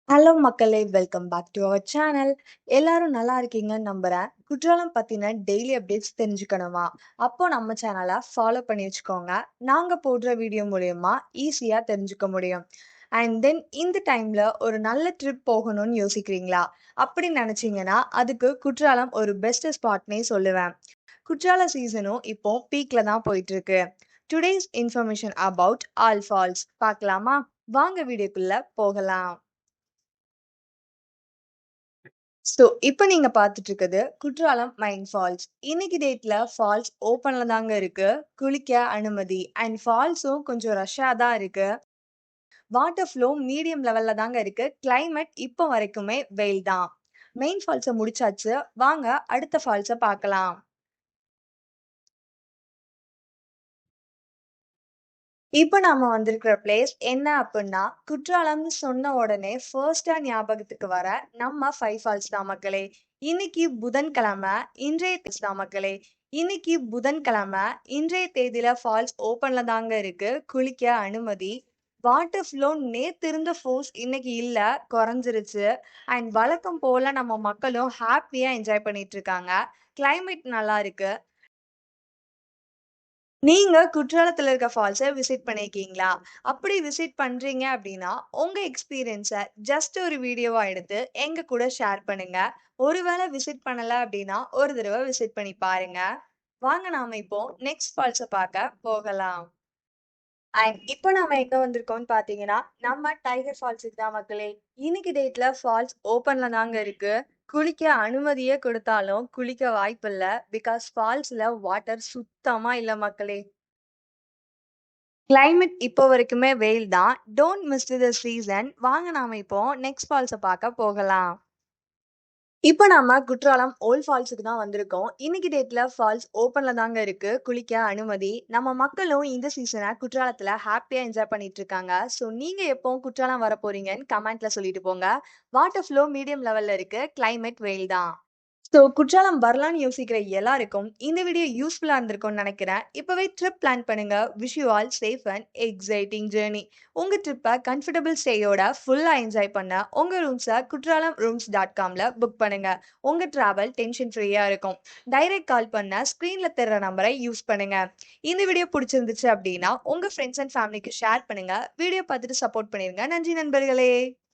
Hello மக்களே! Welcome back to our channel. எல்லாரும் நல்லா இருக்கீங்கன்னு நம்புறேன். குற்றாலம் பத்தின டெய்லி அப்டேட்ஸ் தெரிஞ்சுக்கணுமா? அப்போ நம்ம சேனல ஃபாலோ பண்ணி வச்சுக்கோங்க. நாங்க போடுற வீடியோ மூலியமா ஈஸியா தெரிஞ்சுக்க முடியும். அண்ட் தென் இந்த டைம்ல ஒரு நல்ல ட்ரிப் போகணும்னு யோசிக்கிறீங்களா? அப்படி நெனச்சீங்கன்னா, அதுக்கு குற்றாலம் ஒரு பெஸ்ட் ஸ்பாட்னே சொல்லுவேன். குற்றால சீசனும் இப்போ பீக்ல தான் போயிட்டு இருக்கு. Today's information about all falls பார்க்கலாமா? வாங்க வீடியோக்குள்ள போகலாம். இப்ப நீங்க பார்த்துட்டு இருக்கிறது குற்றாலம் மைன் ஃபால்ஸ். இன்னைக்கு டேட்ல ஃபால்ஸ் ஓப்பன்ல தாங்க இருக்கு. குளிக்க அனுமதி. அண்ட் ஃபால்ஸும் கொஞ்சம் ரஷ்ஷா தான் இருக்கு. வாட்டர் ஃப்ளோ மீடியம் லெவல்ல தாங்க இருக்கு. கிளைமேட் இப்ப வரைக்குமே வெயில் தான். மெயின் ஃபால்ஸ முடிச்சாச்சு. வாங்க அடுத்த ஃபால்ஸ பார்க்கலாம். இப்ப நாம வந்திருக்கிற பிளேஸ் என்ன அப்புட்ன்னா, குற்றாலம்னு சொன்ன உடனே ஃபர்ஸ்ட்டா ஞாபகத்துக்கு வர நம்ம 5 ஃபால்ஸ் தான் மக்களே. இன்னைக்கு புதன்கிழமை, இன்றைய தேதியில ஃபால்ஸ் ஓப்பன்ல தாங்க இருக்கு. குளிக்க அனுமதி. வாட்டர் ஃப்ளோ நேத்து இருந்த ஃபோர்ஸ் இன்னைக்கு இல்ல, குறைஞ்சிருச்சு. அண்ட் வழக்கம் போல நம்ம மக்களும் ஹேப்பியா என்ஜாய் பண்ணிட்டு இருக்காங்க. கிளைமேட் நல்லா இருக்கு. நீங்க குற்றாலத்துல இருக்க ஃபால்ஸ விசிட் பண்ணியிருக்கீங்களா? அப்படி விசிட் பண்றீங்க அப்படின்னா, உங்க எக்ஸ்பீரியன்ஸ ஜஸ்ட் ஒரு வீடியோவா எடுத்து எங்க கூட ஷேர் பண்ணுங்க. ஒருவேள விசிட் பண்ணல அப்படின்னா, ஒரு தடவ விசிட் பண்ணி பாருங்க. வாங்க நாம இப்போ நெக்ஸ்ட் ஃபால்ஸ பார்க்க போகலாம். அண்ட் இப்போ நாம எங்க வந்திருக்கோம்னு பார்த்தீங்கன்னா, நம்ம டைகர் ஃபால்ஸுக்கு தான் மக்களே. இன்னைக்கு டேட்ல ஃபால்ஸ் ஓப்பன்ல தாங்க இருக்கு. குளிக்க அனுமதியே குடுத்தாலும் குளிக்க வாய்ப்பில்ல. பிகாஸ் ஃபால்ஸ்ல வாட்டர் சுத்தமா இல்ல மக்களே. கிளைமேட் இப்போ வரைக்குமே வெயில் தான். Don't miss the season. வாங்க நாம இப்போ நெக்ஸ்ட் ஃபால்ஸ பார்க்க போகலாம். இப்ப நாம குற்றாலம் ஓல்ட் ஃபால்ஸுக்கு தான் வந்திருக்கோம். இன்னைக்கு டேட்ல ஃபால்ஸ் ஓப்பன்ல தாங்க இருக்கு. குளிக்க அனுமதி. நம்ம மக்களும் இந்த சீசன குற்றாலத்துல ஹேப்பியா என்ஜாய் பண்ணிட்டு இருக்காங்க. நீங்க எப்போ குற்றாலம் வரப்போறீங்கன்னு கமெண்ட்ல சொல்லிட்டு போங்க. வாட்டர் ஃப்ளோ மீடியம் லெவல்ல இருக்கு. கிளைமேட் வெயில் தான். குற்றாலம் வரலான்னு யோசிக்கிற எல்லாருக்கும் இந்த வீடியோ யூஸ்ஃபுல்லா இருந்திருக்கும்னு நினைக்கிறேன். இப்பவே ட்ரிப் பிளான் பண்ணுங்க. Wish you all safe and exciting journey. உங்க ட்ரிப்ப கம்ஃபர்டபிள் ஸ்டேயோட ஃபுல்லா என்ஜாய் பண்ண உங்க ரூம்ஸ kutralamrooms.comல புக் பண்ணுங்க. உங்க டிராவல் டென்ஷன் ஃப்ரீயா இருக்கும். டைரக்ட் கால் பண்ண ஸ்கிரீன்ல தெர்ற நம்பரை யூஸ் பண்ணுங்க. இந்த வீடியோ பிடிச்சிருந்துச்சு அப்படின்னா உங்க ஃப்ரெண்ட்ஸ் அண்ட் ஃபேமிலிக்கு ஷேர் பண்ணுங்க. வீடியோ பார்த்துட்டு சப்போர்ட் பண்ணிருங்க. நன்றி நண்பர்களே.